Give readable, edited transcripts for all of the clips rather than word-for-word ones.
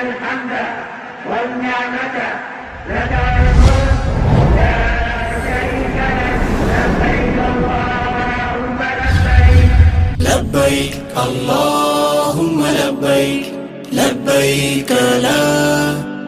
الحمد والنعمة لك الملك لا شريك لك لبيك اللهم لبيك لبيك اللهم لبيك لبيك لا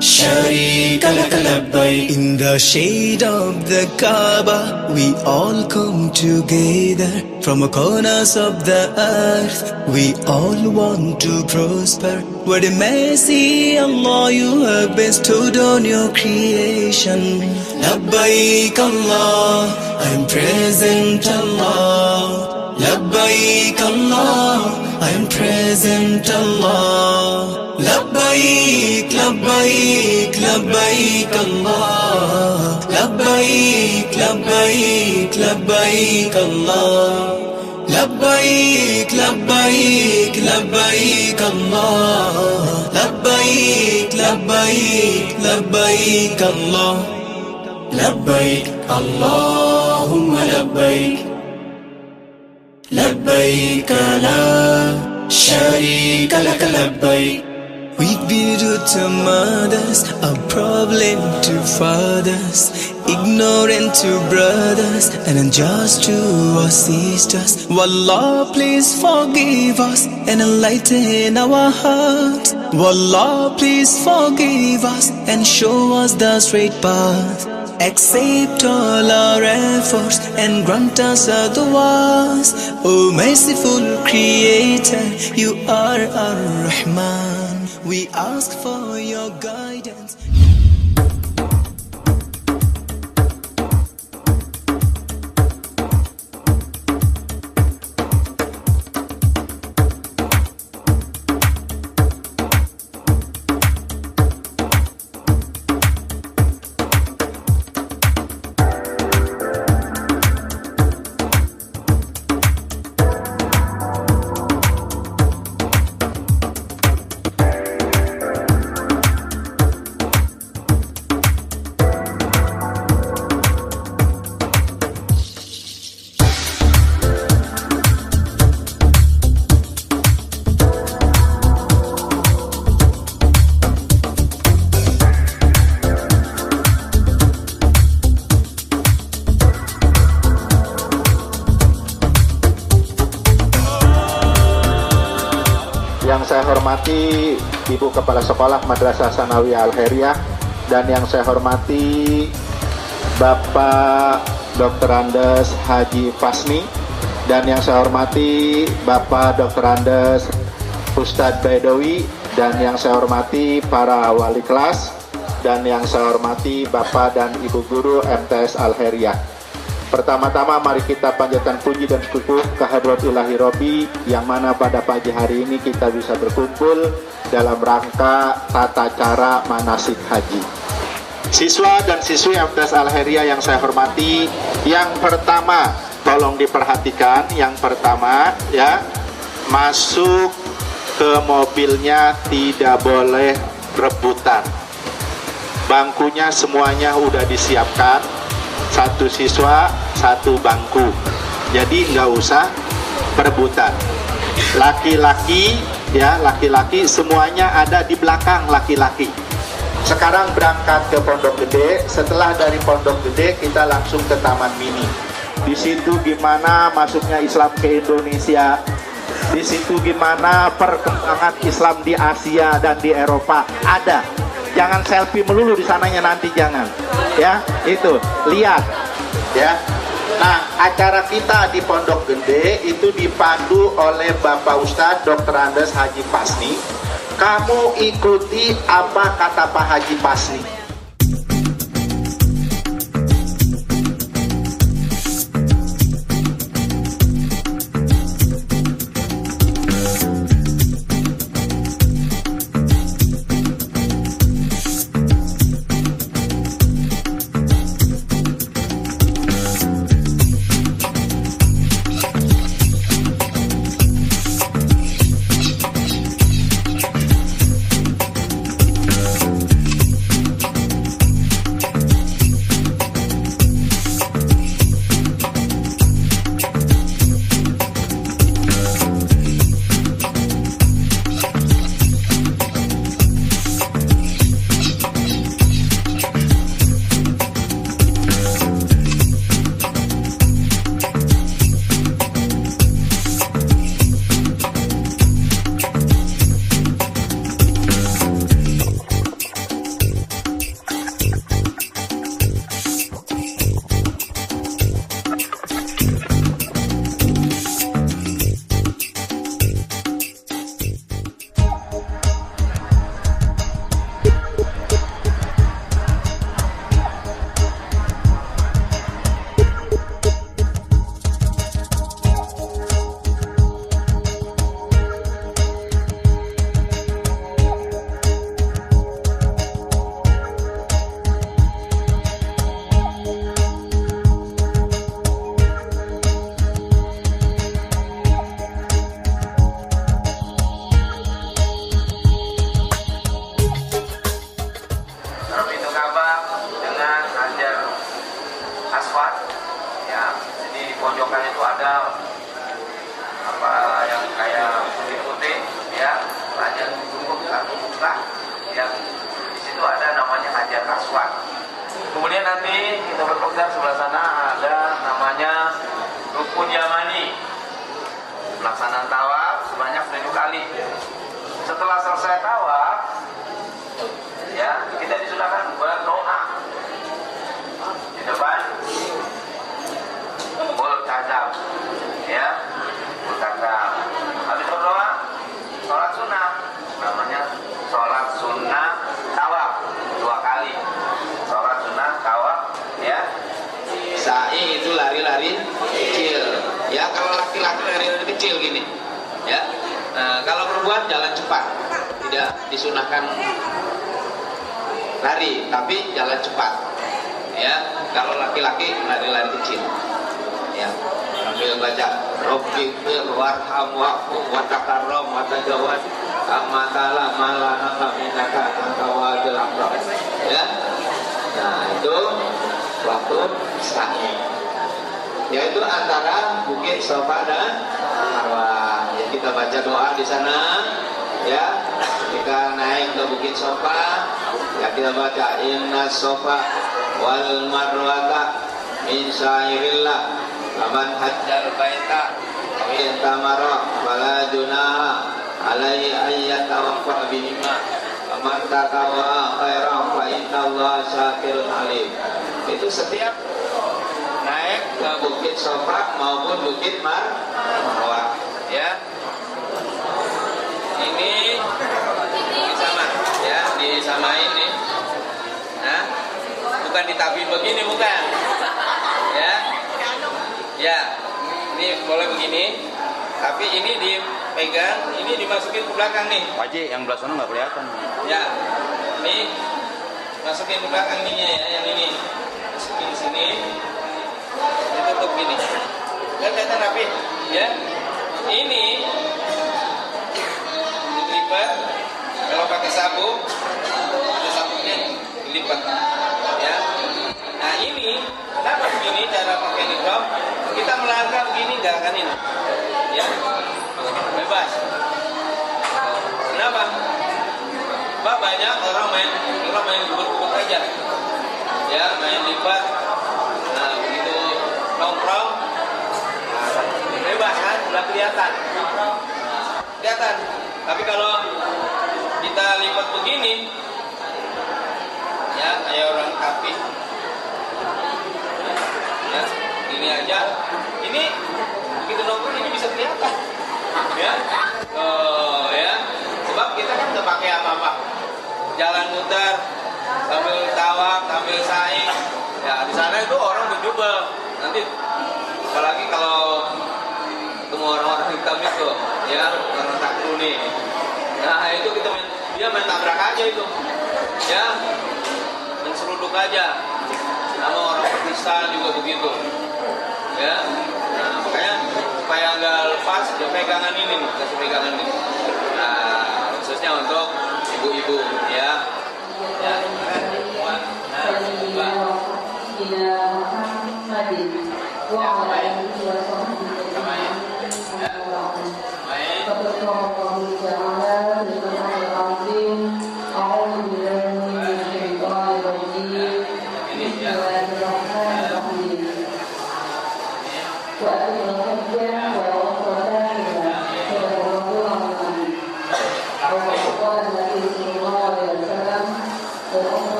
شريك لك لبيك. In the shade of the Kaaba we all come together from the corners of the earth. We all want to prosper. What a mercy Allah you have bestowed on your creation. Labbaik Allah, I'm present Allah. Labbaik Allah, I'm present Allah. Labbaik, labbaik, labbaik Allah. Labbaik, labbaik, labbaik Allah. Labbaik, labbaik, labbaik Allah. Labbaik, labbaik, labbaik Allah. Labbaik Allahumma labbaik. لبيك لا شريك لك لبيك. We've been rude to mothers, a problem to fathers, ignorant to brothers, and unjust to our sisters. Wallah, please forgive us and enlighten our hearts. Wallah, please forgive us and show us the straight path. Accept all our efforts and grant us otherwise. O merciful Creator, you are Ar-Rahman. We ask for your guidance. Yang saya hormati Ibu Kepala Sekolah Madrasah Sanawiyah Al-Khairiyah, dan yang saya hormati Bapak Dr. Andes Haji Fasni, dan yang saya hormati Bapak Dr. Andes Ustadz Baidowi, dan yang saya hormati para wali kelas, dan yang saya hormati Bapak dan Ibu Guru MTS Al-Khairiyah. Pertama-tama mari kita panjatkan puji dan syukur kehadirat Ilahi Robbi, yang mana pada pagi hari ini kita bisa berkumpul dalam rangka tata cara manasik haji. Siswa dan siswi MTS Al-Khairiyah yang saya hormati, yang pertama tolong diperhatikan, yang pertama ya, masuk ke mobilnya tidak boleh rebutan. Bangkunya semuanya udah disiapkan, satu siswa satu bangku, jadi nggak usah perebutan. Laki-laki ya, laki-laki semuanya ada di belakang laki-laki. Sekarang berangkat ke Pondok Gede, setelah dari Pondok Gede kita langsung ke Taman Mini. Di situ gimana masuknya Islam ke Indonesia, di situ gimana perkembangan Islam di Asia dan di Eropa ada. Jangan selfie melulu di sananya nanti, jangan. Ya, itu lihat ya. Nah, acara kita di Pondok Gede itu dipandu oleh Bapak Ustadz Dr. Andes Haji Fasni. Kamu ikuti apa kata Pak Haji Fasni. ada apa yang kayak putih-putih ya, banyak cukup satu buka yang di situ ada namanya Hajar Aswad. Kemudian nanti kita berpegang sebelah sana ada namanya Rukun Yamani, pelaksanaan tawaf sebanyak 7 kali. Setelah selesai tawaf ya, kita disunahkan berdoa di depan Multazam ya, Multazam. Habis berdoa, sholat sunnah, namanya sholat sunnah tawaf 2 kali. Sholat sunnah tawaf ya. Sa'i itu lari-lari kecil ya, kalau laki-laki lari-lari kecil gini ya. Nah, kalau perempuan jalan cepat, tidak disunahkan lari tapi jalan cepat ya. Kalau laki-laki lari-lari kecil ya, sambil baca Rabbighfir warham wa'fu wa takarram wa tajawaz amatala malana minaka antawadil akram ya. Nah itu waktu sa'i, yaitu antara Bukit Sofa dan Marwah ya. Kita baca doa di sana ya. Ketika naik ke Bukit Sofa ya, kita baca inna sofa wal marwata min syairillah aman hajjal baita min tamara wala junaha alaihi ayyatawaffa bihima aman tatawa khairan fa innallaha syakirun alim. Itu setiap naik ke Bukit Sofa maupun Bukit Marwah ya. Ini sama ya, disamain nih. Nah, bukan ditabi begini, bukan ya. Ya, ini boleh begini, tapi ini dipegang, ini dimasukin ke belakang nih. Wajib yang belah sana nggak kelihatan. Ya, ini masukin ke belakang ininya ya, yang ini masukin di sini, ditutup gini. Kan kelihatan rapi ya. Ini dilipat, kalau pakai sabuk, ada sabuknya dilipat ya. Nah ini kenapa begini cara pakai niqab? Kita melangkah begini nggak akan ini ya, bebas. Kenapa? Pak, banyak orang main gubuk-gubuk aja ya, main lipat. Nah begitu nongkrong bebas kan, udah kelihatan. Tapi kalau kita lipat begini ya, kayak orang kafir ya, ini aja, ini begitu nongkrong ini bisa kelihatan ya. Oh ya, sebab kita kan nggak pakai apa-apa, jalan muter sambil tawaf sambil sa'i ya. Di sana itu orang berjubel, nanti apalagi kalau ketemu orang-orang hitam itu ya, orang takruni. Nah itu kita dia main tabrak aja itu ya, menseruduk aja. Sama orang Pakistan juga begitu ya. Nah makanya supaya nggak lepas dia pegangan ini nih, kasih pegangan ini. Nah khususnya untuk ibu-ibu ya. Ya.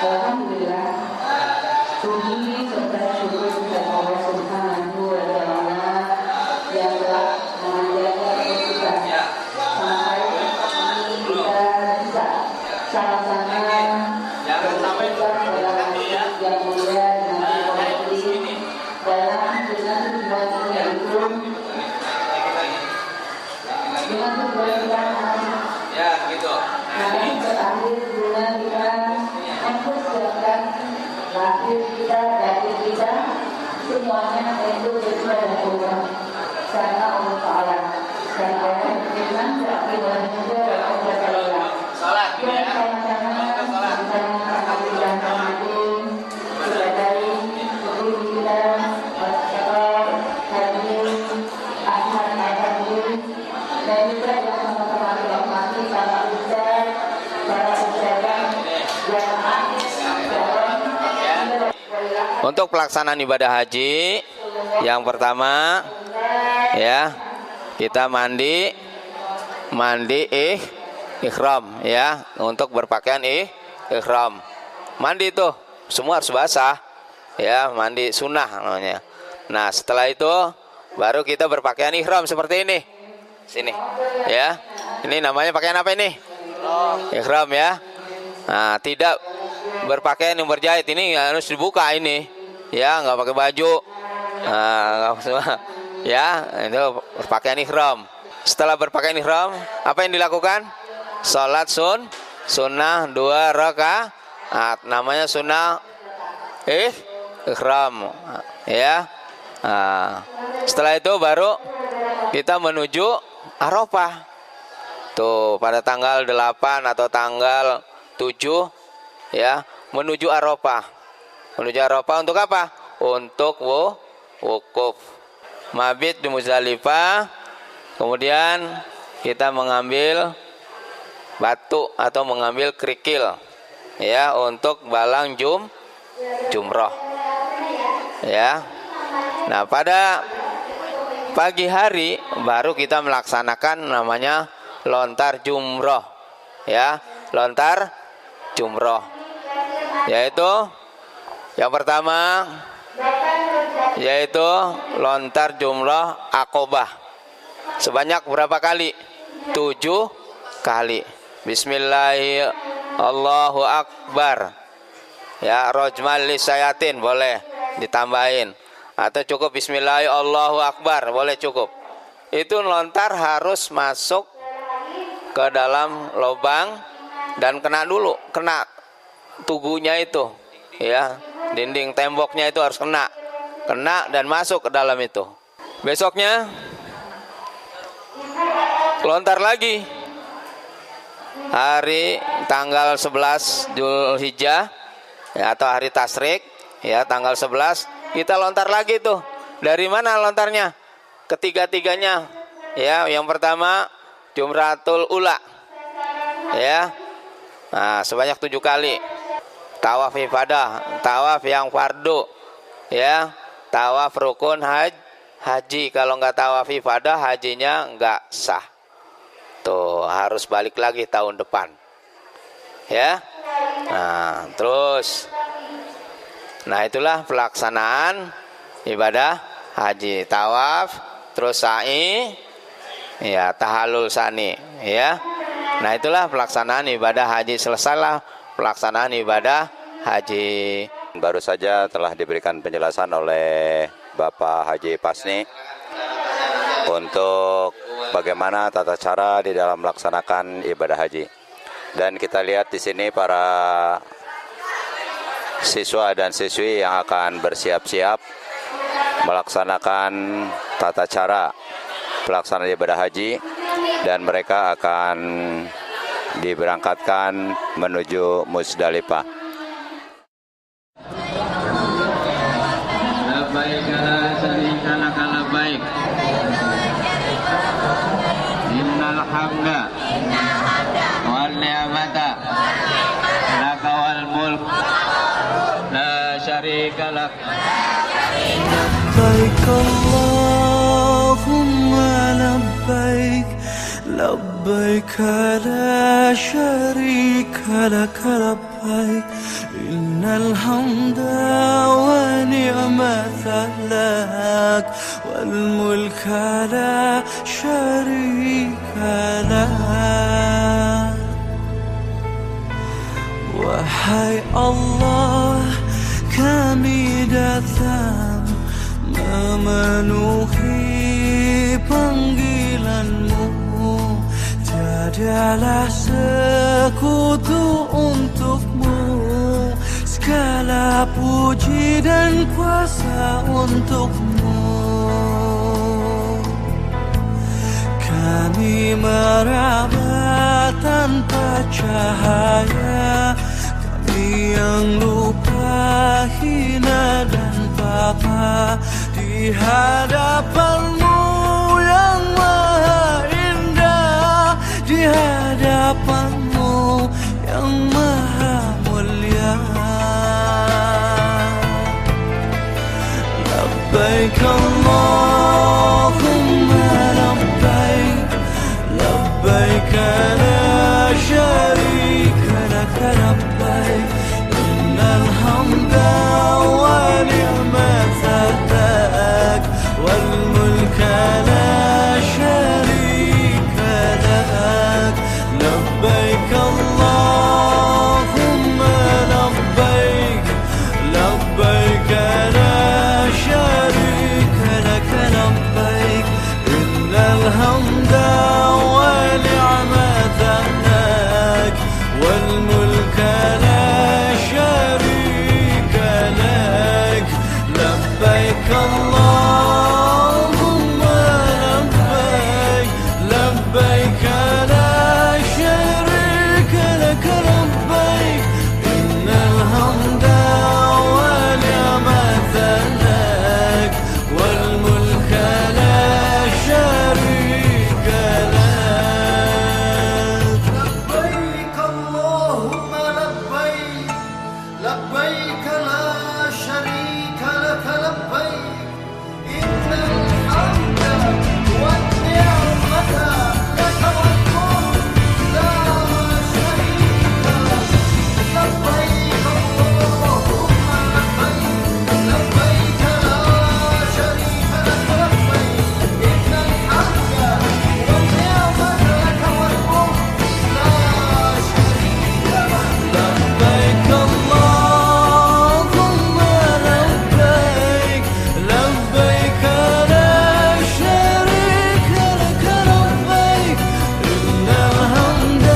Alhamdulillah, puji serta syukur kepada Allah Subhanahu wa Ta'ala yang telah mengajarkan kita sampai ini kita bisa sama-sama berpegang dalam yang mulia dan berarti dalam dengan tujuan yaitu dengan tujuan Ya gitu. Mari berakhir bulan kita mempersiapkan lahir kita, batin kita, semuanya itu sesuai dengan Allah. Karena Allah Ta'ala dan Allah berfirman, Untuk pelaksanaan ibadah haji, yang pertama ya, kita mandi ihram ya, untuk berpakaian ihram. Mandi itu semua harus basah ya, mandi sunnah namanya. Nah, setelah itu baru kita berpakaian ihram seperti ini. Sini ya. Ini namanya pakaian apa ini? Ihram ya. Nah, tidak berpakaian yang berjahit, ini harus dibuka ini. Ya, nggak pakai baju. Nah, ya, itu berpakaian ihram. Setelah berpakaian ihram, apa yang dilakukan? Salat sunnah 2 rakaat. Namanya sunnah ihram. Ya. Nah, setelah itu baru kita menuju Arafah. Tuh, pada tanggal 8 atau tanggal 7 ya, menuju Arafah. Menuju Arafah untuk apa? Untuk wukuf. Mabit di Muzdalifah. Kemudian kita mengambil batu atau mengambil kerikil ya, untuk balang jumroh. Ya. Nah, pada pagi hari baru kita melaksanakan namanya lontar jumroh ya, lontar jumroh, yaitu yang pertama yaitu lontar jumroh Aqobah sebanyak berapa kali? 7 kali. Bismillahirrahmanirrahim, Allahu Akbar ya, rojmal lisayatin boleh ditambahin, atau cukup Bismillahirrahmanirrahim Allahu Akbar boleh cukup. Itu lontar harus masuk ke dalam lubang dan kena dulu, kena tugunya itu ya, dinding temboknya itu harus kena dan masuk ke dalam itu. Besoknya lontar lagi, hari tanggal 11 Dzulhijjah ya, atau hari Tasyrik ya, tanggal 11 kita lontar lagi tuh. Dari mana lontarnya? Ketiga-tiganya ya. Yang pertama Jumratul Ula ya, nah, sebanyak 7 kali. Tawaf ibadah, tawaf yang fardu ya, tawaf rukun haji. Kalau nggak tawaf ibadah, hajinya nggak sah. Tuh, harus balik lagi tahun depan ya. Nah, terus, nah itulah pelaksanaan ibadah haji. Tawaf, terus sa'i ya, tahallul sani ya. Nah, itulah pelaksanaan ibadah haji. Selesailah pelaksanaan ibadah haji. Baru saja telah diberikan penjelasan oleh Bapak Haji Pasni untuk bagaimana tata cara di dalam melaksanakan ibadah haji. Dan kita lihat di sini para siswa dan siswi yang akan bersiap-siap melaksanakan tata cara pelaksanaan ibadah haji, dan mereka akan diberangkatkan menuju Muzdalifah. Labbaik la syarika lak labbaik. Innal hamda wal ni'mata lak wal mulk la syarika lak. لبيك اللهم لبيك لبيك لا شريك لك لبيك إن الحمد ونعمة لك والملك لا شريك لك. Wahai Allah, kami datang memenuhi panggilanmu. Tiadalah sekutu untukmu, segala puji dan kuasa untukmu. Kami meraba tanpa cahaya, kami yang lupa, hina dan papa di hadapanmu yang maha indah, di hadapanmu yang maha mulia. لبيك اللهم لبيك لبيك لا شريك لك لبيك إن الحمد والنعمة لك والملك لا شريك لك لبيك اللهم لبيك لبيك لا شريك لك لبيك إن الحمد والنعمة لك والملك لا شريك لك لبيك اللهم لبيك لبيك لا شريك لك لبيك إن الحمد والنعمة لك والملك لا شريك لك لبيك اللهم لبيك لبيك لا شريك لك لبيك إن الحمد والنعمة لك والملك لا شريك لك لبيك اللهم لبيك لبيك لا شريك لك لبيك إن الحمد والنعمة لك والملك لا شريك لك لبيك اللهم لبيك لبيك لا شريك لك لبيك إن الحمد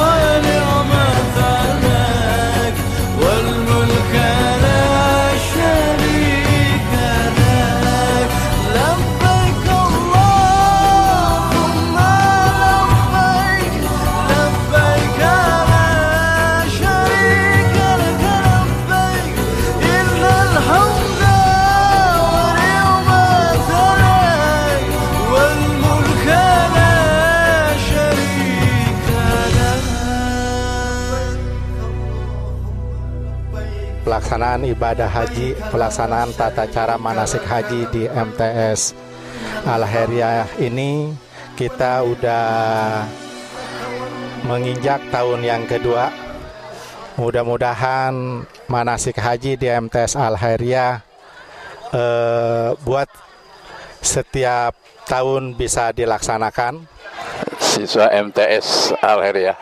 والنعمة لك والملك لا شريك لك لبيك اللهم لبيك لبيك لا شريك لك لبيك إن الحمد والنعمة لك والملك لا شريك لك. Pelaksanaan ibadah haji, pelaksanaan tata cara manasik haji di MTS Al-Khairiyah ini kita udah menginjak tahun yang kedua. Mudah-mudahan manasik haji di MTS Al-Khairiyah buat setiap tahun bisa dilaksanakan. Siswa MTS Al-Khairiyah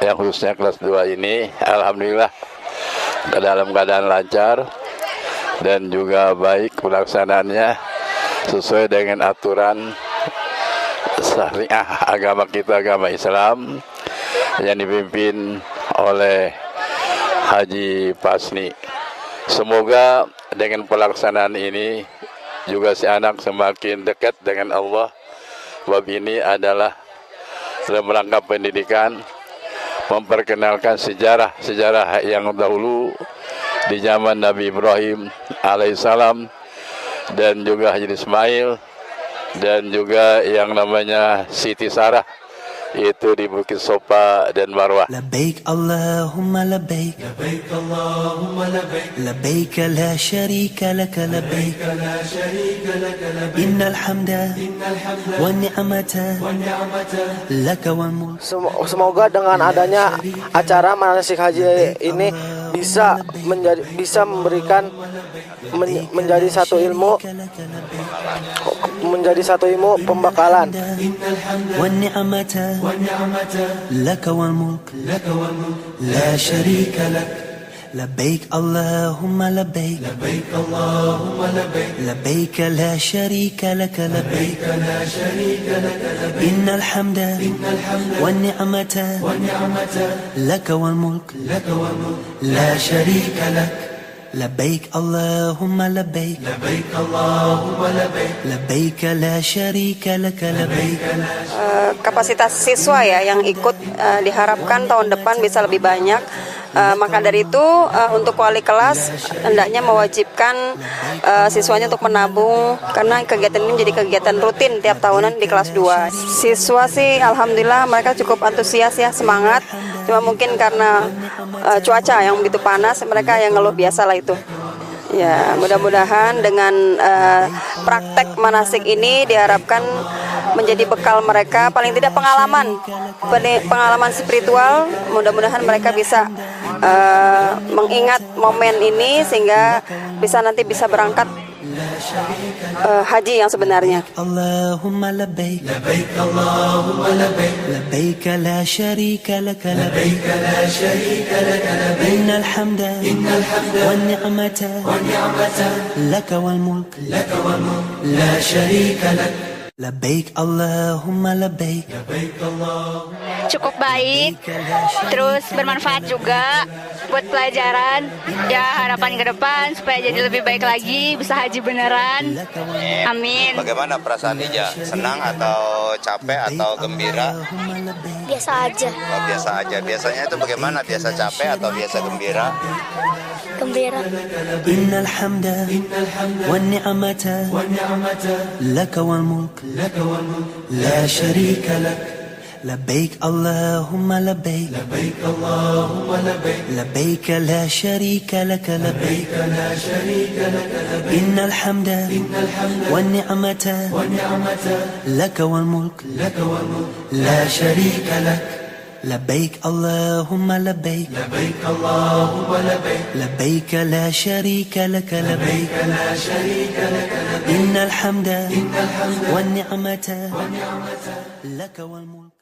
yang khususnya kelas 2 ini alhamdulillah dalam keadaan lancar dan juga baik pelaksanaannya sesuai dengan aturan syariah agama kita, agama Islam yang dipimpin oleh Haji Fasni. Semoga dengan pelaksanaan ini juga si anak semakin dekat dengan Allah. Sebab ini adalah dalam rangka pendidikan, memperkenalkan sejarah yang dahulu di zaman Nabi Ibrahim alaihissalam dan juga Haji Ismail dan juga yang namanya Siti Sarah itu di Bukit Sofa dan Marwah. لبيك اللهم لبيك لبيك اللهم لبيك لبيك لا شريك لك لبيك لا شريك لك لبيك إن الحمد والنعمة لك والملك. Semoga dengan adanya acara manasik haji ini bisa memberikan menjadi satu ilmu pembekalan. والنعمة لك والملك لا شريك لك لبيك اللهم لبيك لبيك اللهم لبيك لبيك لا شريك لك لبيك لا شريك لك لبيك إن الحمد والنعمة لك والملك لا شريك لك لبيك اللهم لبيك لبيك اللهم لبيك لبيك لا شريك لك لبيك. Kapasitas siswa ya yang ikut diharapkan tahun depan bisa lebih banyak. Maka dari itu untuk wali kelas hendaknya mewajibkan siswanya untuk menabung karena kegiatan ini menjadi kegiatan rutin tiap tahunan di kelas 2. Siswa sih alhamdulillah mereka cukup antusias ya, semangat. Cuma mungkin karena cuaca yang begitu panas mereka yang ngeluh biasa lah itu. Ya, mudah-mudahan dengan praktek manasik ini diharapkan menjadi bekal mereka, paling tidak pengalaman spiritual. Mudah-mudahan mereka bisa mengingat momen ini sehingga nanti bisa berangkat haji yang sebenarnya. Allahumma labbaik labbaik Allahumma labbaik labbaik la syarika lak labbaik la syarika lak labbaik innal hamda wan ni'mata lak wal mulk la syarika lak labbaik Allahumma labbaik labbaik Allahumma. Cukup baik, terus bermanfaat juga buat pelajaran. Ya, harapan ke depan supaya jadi lebih baik lagi, bisa haji beneran. Amin. Bagaimana perasaan Ija? Senang atau capek atau gembira? Biasa aja. Oh, biasa aja. Biasanya itu bagaimana? Biasa capek atau biasa gembira? Gembira. Innal hamda wan ni'mata lak wal mulk la syarika lak labbaik Allahumma labbaik labbaik Allahumma labbaik labbaik la syarika lak labbaik la syarika lak innal hamda wan ni'mata lak wal mulk la syarika lak labbaik Allahumma labbaik labbaik Allahumma labbaik labbaik la syarika lak labbaik la syarika lak innal hamda wan ni'mata lak wal mulk